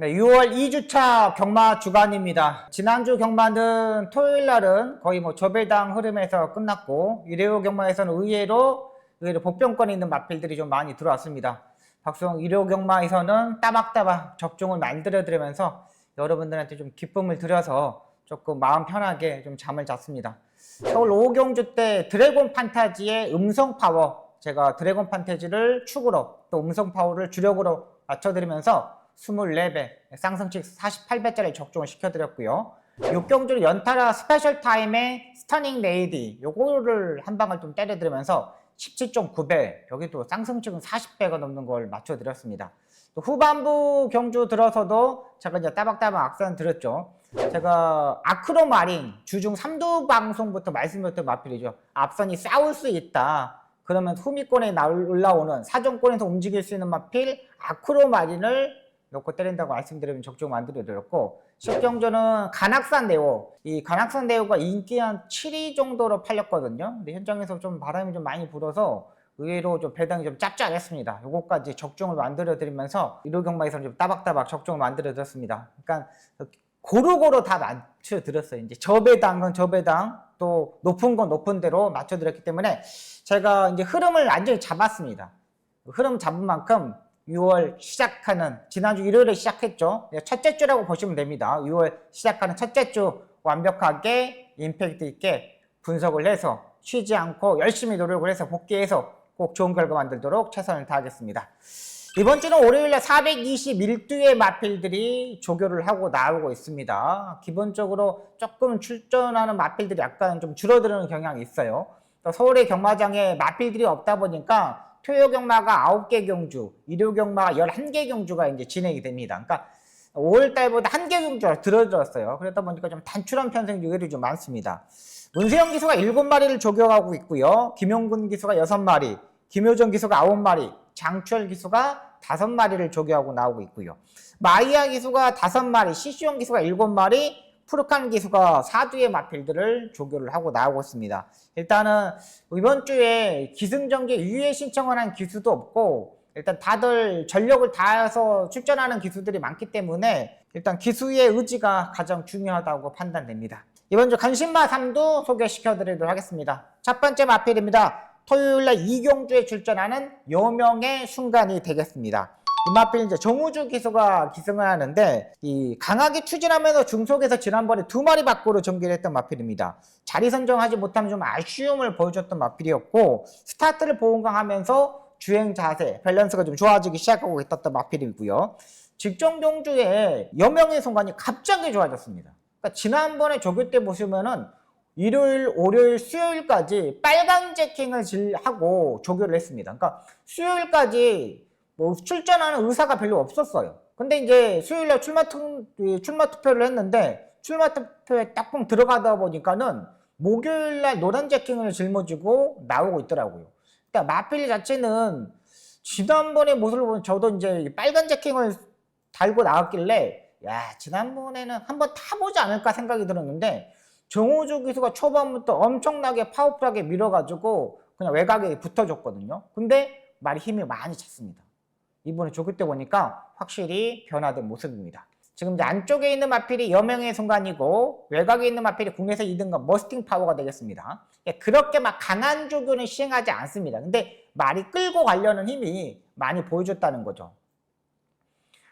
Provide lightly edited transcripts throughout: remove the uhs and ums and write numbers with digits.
네, 6월 2주차 경마 주간입니다. 지난주 경마는 토요일 날은 거의 저배당 흐름에서 끝났고, 일요 경마에서는 의외로 복병권이 있는 마필들이 좀 많이 들어왔습니다. 박수홍 일요 경마에서는 따박따박 접종을 만들어 드리면서 여러분들한테 좀 기쁨을 드려서 조금 마음 편하게 좀 잠을 잤습니다. 서울 5경주 때 드래곤 판타지의 음성 파워, 제가 드래곤 판타지를 축으로 또 음성 파워를 주력으로 맞춰드리면서 24배, 쌍성칙 48배짜리 적중을 시켜드렸고요. 6경주 연타라 스페셜 타임의 스터닝 레이디, 요거를 한 방을 좀 때려드리면서 17.9배, 여기도 쌍성칙은 40배가 넘는 걸 맞춰드렸습니다. 또 후반부 경주 들어서도 제가 이제 따박따박 악산 드렸죠. 제가 아크로마린 주중 3두 방송부터 말씀드렸던 마필이죠. 앞선이 싸울 수 있다. 그러면 후미권에 올라오는 사정권에서 움직일 수 있는 마필 아크로마린을 놓고 때린다고 말씀드리면 적중 만들어드렸고, 10경주는 간악산 네오, 이 간악산 네오가 인기 한 7위 정도로 팔렸거든요. 근데 현장에서 좀 바람이 좀 많이 불어서 의외로 좀 배당이 좀 짭짤했습니다. 요거까지 적중을 만들어드리면서 일요경마에서는 좀 따박따박 적중을 만들어드렸습니다. 그러니까 고루고루 다 맞춰드렸어요. 이제 저배당은 저배당, 또 높은 건 높은 대로 맞춰드렸기 때문에 제가 이제 흐름을 완전히 잡았습니다. 흐름 잡은 만큼 6월 시작하는, 지난주 일요일에 시작했죠. 첫째 주라고 보시면 됩니다. 6월 시작하는 첫째 주 완벽하게 임팩트 있게 분석을 해서 쉬지 않고 열심히 노력을 해서 복귀해서 꼭 좋은 결과 만들도록 최선을 다하겠습니다. 이번 주는 월요일날 421두의 마필들이 조교를 하고 나오고 있습니다. 기본적으로 조금 출전하는 마필들이 약간 좀 줄어드는 경향이 있어요. 또 서울의 경마장에 마필들이 없다 보니까 토요 경마가 9개 경주, 일요 경마가 11개 경주가 이제 진행이 됩니다. 그러니까 5월달보다 1개 경주가 줄어들었어요. 그러다 보니까 좀 단출한 편성이 의외로 좀 많습니다. 문세영 기수가 7마리를 조교하고 있고요. 김용근 기수가 6마리, 김효정 기수가 9마리, 장추열 기수가 5마리를 조교하고 나오고 있고요. 마이야 기수가 5마리, 시시용 기수가 7마리, 푸르칸 기수가 4두의 마필들을 조교를 하고 나오고 있습니다. 일단은 이번 주에 기승전결 유예 신청을 한 기수도 없고, 일단 다들 전력을 다해서 출전하는 기수들이 많기 때문에 일단 기수의 의지가 가장 중요하다고 판단됩니다. 이번 주 간신마 3두 소개시켜 드리도록 하겠습니다. 첫 번째 마필입니다. 토요일날 2경주에 출전하는 여명의 순간이 되겠습니다. 이 마필 이제 정우주 기수가 기승을 하는데, 이 강하게 추진하면서 중속에서 지난번에 2마리 밖으로 전개를 했던 마필입니다. 자리 선정하지 못하면 좀 아쉬움을 보여줬던 마필이었고, 스타트를 보강하면서 주행 자세, 밸런스가 좀 좋아지기 시작하고 있었던 마필이고요. 직전 경주에 여명의 순간이 갑자기 좋아졌습니다. 그러니까 지난번에 조교 때 보시면은 일요일, 월요일, 수요일까지 빨간 제킹을 하고 조교를 했습니다. 그러니까 수요일까지 출전하는 의사가 별로 없었어요. 근데 이제 수요일날 출마 투표를 했는데, 출마 투표에 딱봉 들어가다 보니까는 목요일날 노란 제킹을 짊어지고 나오고 있더라고요. 그러니까 마필 자체는 지난번에 모습을 보면 저도 이제 빨간 제킹을 달고 나왔길래, 야, 지난번에는 한번 타보지 않을까 생각이 들었는데, 정우주 기수가 초반부터 엄청나게 파워풀하게 밀어가지고 그냥 외곽에 붙어줬거든요. 근데 말이 힘이 많이 찼습니다. 이번에 조교 때 보니까 확실히 변화된 모습입니다. 지금 이제 안쪽에 있는 마필이 여명의 순간이고, 외곽에 있는 마필이 국내에서 2등급 머스팅 파워가 되겠습니다. 그렇게 막 강한 조교는 시행하지 않습니다. 근데 말이 끌고 가려는 힘이 많이 보여줬다는 거죠.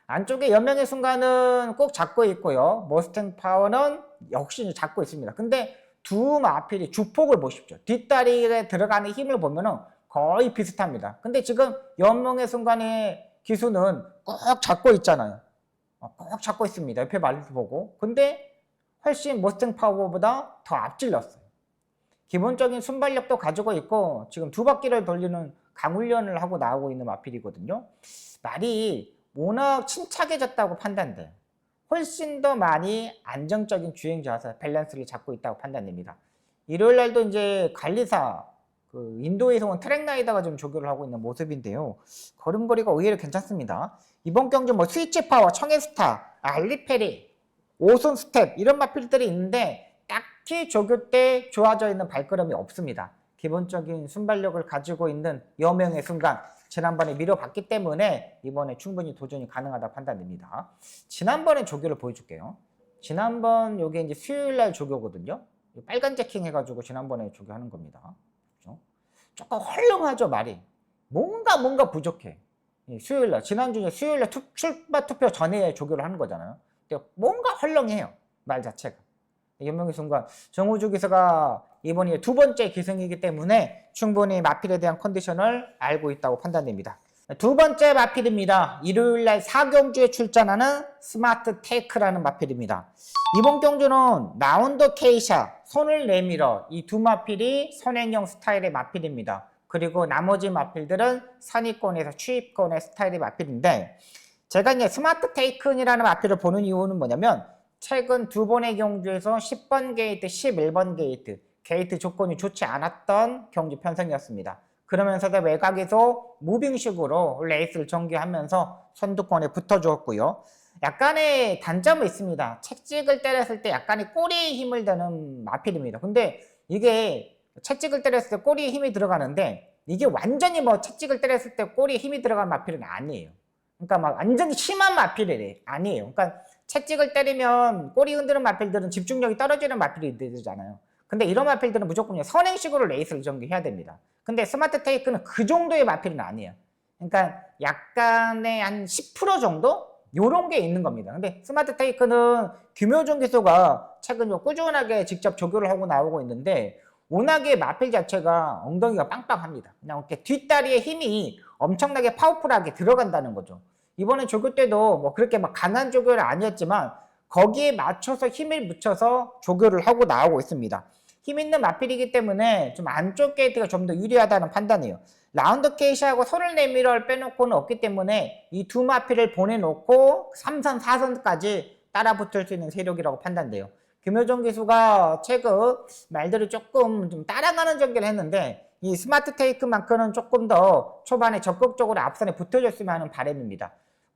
안쪽에 여명의 순간은 꼭 잡고 있고요. 머스팅 파워는 역시 잡고 있습니다. 근데 두 마필이 주폭을 보십시오. 뒷다리에 들어가는 힘을 보면은 거의 비슷합니다. 근데 지금 여명의 순간의 기수는 꼭 잡고 있잖아요. 꼭 잡고 있습니다. 옆에 말을 보고. 근데 훨씬 머스팅 파워보다 더 앞질렀어요. 기본적인 순발력도 가지고 있고, 지금 2바퀴를 돌리는 강훈련을 하고 나오고 있는 마필이거든요. 말이 워낙 침착해졌다고 판단돼요. 훨씬 더 많이 안정적인 주행 자세, 밸런스를 잡고 있다고 판단됩니다. 일요일 날도 이제 관리사, 인도에서 온 트랙라이더가 좀 조교를 하고 있는 모습인데요. 걸음걸이가 의외로 괜찮습니다. 이번 경주 스위치 파워, 청해스타, 알리페리, 오손 스텝 이런 마필들이 있는데 딱히 조교 때 좋아져 있는 발걸음이 없습니다. 기본적인 순발력을 가지고 있는 여명의 순간, 지난번에 밀어봤기 때문에 이번에 충분히 도전이 가능하다 판단됩니다. 지난번에 조교를 보여줄게요. 지난번 요게 이제 수요일날 조교거든요. 빨간 재킹 해가지고 지난번에 조교하는 겁니다. 그렇죠? 조금 헐렁하죠 말이. 뭔가 부족해. 수요일날 지난주에 수요일날 출마 투표 전에 조교를 하는 거잖아요. 근데 뭔가 헐렁해요 말 자체가. 연명의 순간 정우주 기사가 이번이 두 번째 기승이기 때문에 충분히 마필에 대한 컨디션을 알고 있다고 판단됩니다. 두 번째 마필입니다. 일요일날 4경주에 출전하는 스마트 테이크라는 마필입니다. 이번 경주는 라운드 케이샤, 손을 내밀어 이 두 마필이 선행형 스타일의 마필입니다. 그리고 나머지 마필들은 상위권에서 추입권의 스타일의 마필인데 제가 이제 스마트 테이큰이라는 마필을 보는 이유는 뭐냐면 최근 두 번의 경주에서 10번 게이트, 11번 게이트 조건이 좋지 않았던 경주 편성이었습니다. 그러면서도 외곽에서 무빙식으로 레이스를 전개하면서 선두권에 붙어주었고요. 약간의 단점이 있습니다. 채찍을 때렸을 때 약간의 꼬리에 힘을 대는 마필입니다. 근데 이게 채찍을 때렸을 때 꼬리에 힘이 들어가는데 이게 완전히 뭐 채찍을 때렸을 때 꼬리에 힘이 들어간 마필은 아니에요. 그러니까 막 완전히 심한 마필이 아니에요. 그러니까 채찍을 때리면 꼬리 흔드는 마필들은 집중력이 떨어지는 마필이 되잖아요. 근데 이런 마필들은 무조건 선행식으로 레이스를 전개해야 됩니다. 근데 스마트 테이크는 그 정도의 마필은 아니에요. 그러니까 약간의 한 10% 정도? 요런 게 있는 겁니다. 근데 스마트 테이크는 김효준 기수가 최근 꾸준하게 직접 조교를 하고 나오고 있는데 워낙에 마필 자체가 엉덩이가 빵빵합니다. 그냥 이렇게 뒷다리에 힘이 엄청나게 파워풀하게 들어간다는 거죠. 이번에 조교 때도 뭐 그렇게 막 강한 조교는 아니었지만 거기에 맞춰서 힘을 붙여서 조교를 하고 나오고 있습니다. 힘 있는 마필이기 때문에 좀 안쪽 게이트가 좀 더 유리하다는 판단이에요. 라운드 케이시하고 손을 내밀어를 빼놓고는 없기 때문에 이 두 마필을 보내놓고 3선, 4선까지 따라붙을 수 있는 세력이라고 판단돼요. 김효정 기수가 최근 말들을 조금 좀 따라가는 전개를 했는데 이 스마트 테이크만큼은 조금 더 초반에 적극적으로 앞선에 붙어줬으면 하는 바람입니다.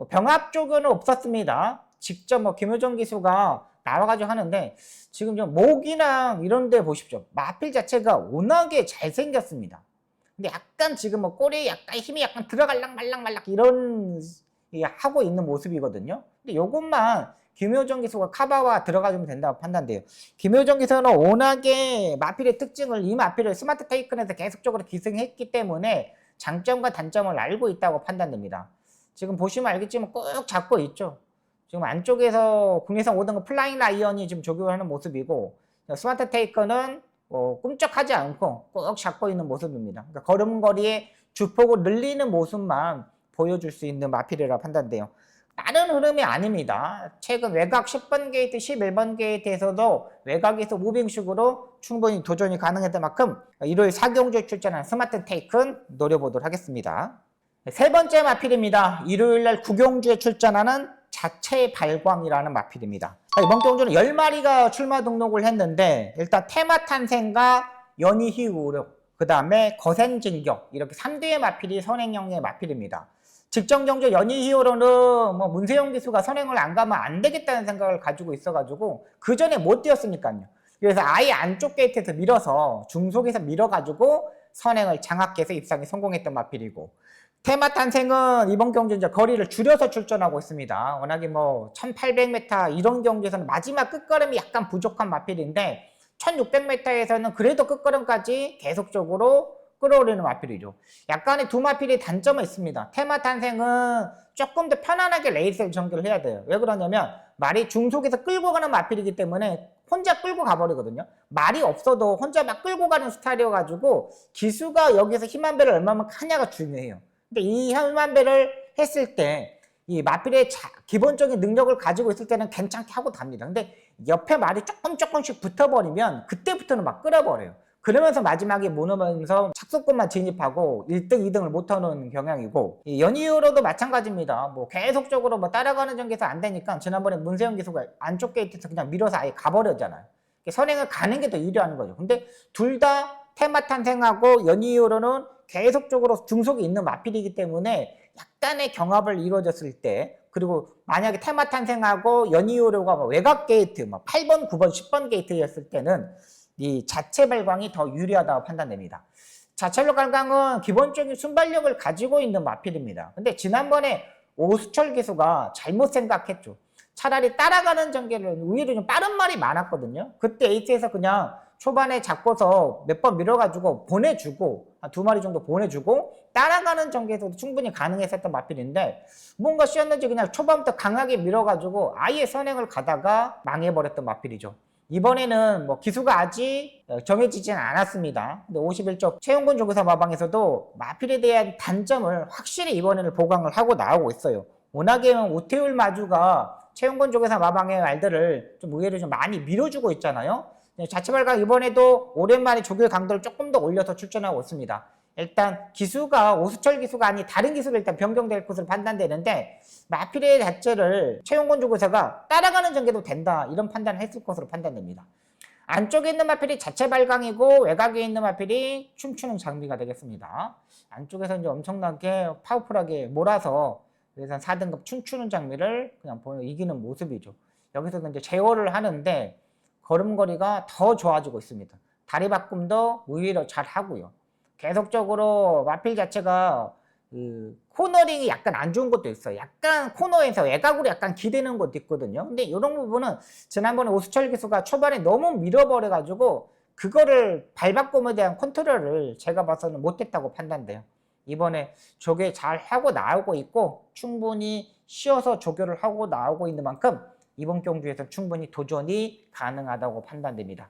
병합 조교는 없었습니다. 직접 김효정 기수가 나와가지고 하는데 지금 좀 목이랑 이런 데 보십시오. 마필 자체가 워낙에 잘생겼습니다. 근데 약간 지금 꼬리에 약간 힘이 약간 들어갈락 말락 이런 하고 있는 모습이거든요. 근데 요것만 김효정 기수가 커버가 들어가주면 된다고 판단돼요. 김효정 기수는 워낙에 마필의 특징을 이 마필을 스마트 테이큰에서 계속적으로 기승했기 때문에 장점과 단점을 알고 있다고 판단됩니다. 지금 보시면 알겠지만 꾹 잡고 있죠. 지금 안쪽에서 국내선 5등급 플라잉 라이언이 지금 조교하는 모습이고 스마트 테이커는 꿈쩍하지 않고 꾹 잡고 있는 모습입니다. 그러니까 걸음걸이에 주폭을 늘리는 모습만 보여줄 수 있는 마필이라 판단돼요. 다른 흐름이 아닙니다. 최근 외곽 10번 게이트, 11번 게이트에서도 외곽에서 무빙식으로 충분히 도전이 가능했던 만큼 일요일 4경주에 출전한 스마트 테이큰 노려보도록 하겠습니다. 세 번째 마필입니다. 일요일날 9경주에 출전하는 자체 발광이라는 마필입니다. 이번 경주는 10마리가 출마 등록을 했는데 일단 테마 탄생과 연희희우력, 그 다음에 거센진격 이렇게 3대의 마필이 선행형의 마필입니다. 직전 경주 연희희우로는 문세영 기수가 선행을 안 가면 안 되겠다는 생각을 가지고 있어가지고 그 전에 못 뛰었으니까요. 그래서 아예 안쪽 게이트에서 밀어서 중속에서 밀어가지고 선행을 장악해서 입상에 성공했던 마필이고 테마 탄생은 이번 경주 이제 거리를 줄여서 출전하고 있습니다. 워낙에 1800m 이런 경주에서는 마지막 끝걸음이 약간 부족한 마필인데 1600m에서는 그래도 끝걸음까지 계속적으로 끌어올리는 마필이죠. 약간의 두 마필의 단점은 있습니다. 테마 탄생은 조금 더 편안하게 레이스를 전개를 해야 돼요. 왜 그러냐면 말이 중속에서 끌고 가는 마필이기 때문에 혼자 끌고 가버리거든요. 말이 없어도 혼자 막 끌고 가는 스타일이어가지고 기수가 여기서 힘 한 배를 얼마만큼 하냐가 중요해요. 근데 이 힘 한 배를 했을 때 이 마필의 기본적인 능력을 가지고 있을 때는 괜찮게 하고 답니다. 근데 옆에 말이 조금씩 붙어버리면 그때부터는 막 끌어버려요. 그러면서 마지막에 무너면서 착속권만 진입하고 1등, 2등을 못하는 경향이고 연이어로도 마찬가지입니다. 계속적으로 따라가는 전개에서 안 되니까 지난번에 문세영 기수가 안쪽 게이트에서 그냥 밀어서 아예 가버렸잖아요. 선행을 가는 게 더 유리한 거죠. 근데 둘 다 테마 탄생하고 연이어로는 계속적으로 중속이 있는 마필이기 때문에 약간의 경합을 이루어졌을 때 그리고 만약에 테마 탄생하고 연이어로가 외곽 게이트 8번, 9번, 10번 게이트였을 때는 이 자체 발광이 더 유리하다고 판단됩니다. 자철로 갈강은 기본적인 순발력을 가지고 있는 마필입니다. 근데 지난번에 오수철 기수가 잘못 생각했죠. 차라리 따라가는 전개를 의외로 좀 빠른 말이 많았거든요. 그때 에이스에서 그냥 초반에 잡고서 몇 번 밀어가지고 보내주고 한 2마리 정도 보내주고 따라가는 전개에서도 충분히 가능했었던 마필인데 뭔가 쉬었는지 그냥 초반부터 강하게 밀어가지고 아예 선행을 가다가 망해버렸던 마필이죠. 이번에는 뭐 기수가 아직 정해지지는 않았습니다. 근데 51쪽 최용군 조교사 마방에서도 마필에 대한 단점을 확실히 이번에는 보강을 하고 나오고 있어요. 워낙에 오태울 마주가 최용군 조교사 마방의 말들을 좀 의외로 좀 많이 밀어주고 있잖아요. 자체발광 이번에도 오랜만에 조교의 강도를 조금 더 올려서 출전하고 있습니다. 일단 기수가 오수철 기수가 아닌 다른 기수로 일단 변경될 것으로 판단되는데 마필의 자체를 최용곤 조교사가 따라가는 전개도 된다 이런 판단을 했을 것으로 판단됩니다. 안쪽에 있는 마필이 자체 발광이고 외곽에 있는 마필이 춤추는 장비가 되겠습니다. 안쪽에서 이제 엄청나게 파워풀하게 몰아서 그래서 4등급 춤추는 장비를 그냥 이기는 모습이죠. 여기서 이제 제어를 하는데 걸음걸이가 더 좋아지고 있습니다. 다리 바꿈도 의외로 잘 하고요. 계속적으로 마필 자체가 코너링이 약간 안 좋은 것도 있어요. 약간 코너에서 외곽으로 약간 기대는 것도 있거든요. 근데 이런 부분은 지난번에 오수철 기수가 초반에 너무 밀어버려가지고 그거를 발바꿈에 대한 컨트롤을 제가 봐서는 못했다고 판단돼요. 이번에 조교 잘 하고 나오고 있고 충분히 쉬어서 조교를 하고 나오고 있는 만큼 이번 경주에서 충분히 도전이 가능하다고 판단됩니다.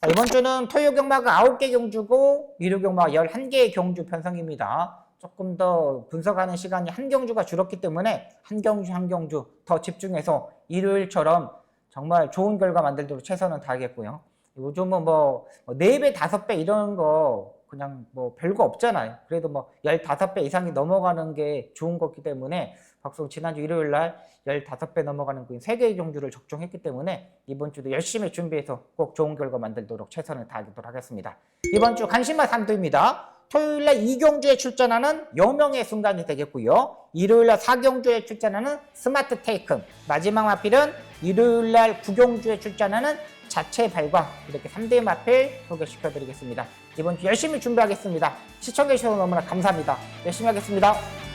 이번 주는 토요 경마가 9개 경주고 일요 경마가 11개의 경주 편성입니다. 조금 더 분석하는 시간이 한 경주가 줄었기 때문에 한 경주 한 경주 더 집중해서 일요일처럼 정말 좋은 결과 만들도록 최선을 다하겠고요. 요즘은 뭐 4배, 5배 이런 거 그냥 뭐 별거 없잖아요. 그래도 뭐 15배 이상이 넘어가는 게 좋은 거기 때문에 박수 지난주 일요일 날 15배 넘어가는 그 3개의 경주를 적중했기 때문에 이번 주도 열심히 준비해서 꼭 좋은 결과 만들도록 최선을 다하도록 하겠습니다. 이번 주 간신마 3두입니다. 토요일 날 2경주에 출전하는 여명의 순간이 되겠고요. 일요일 날 4경주에 출전하는 스마트 테이큰, 마지막 마필은 일요일 날 9경주에 출전하는 자체 발광, 이렇게 3대 마필 소개시켜 드리겠습니다. 이번 주 열심히 준비하겠습니다. 시청해 주셔서 너무나 감사합니다. 열심히 하겠습니다.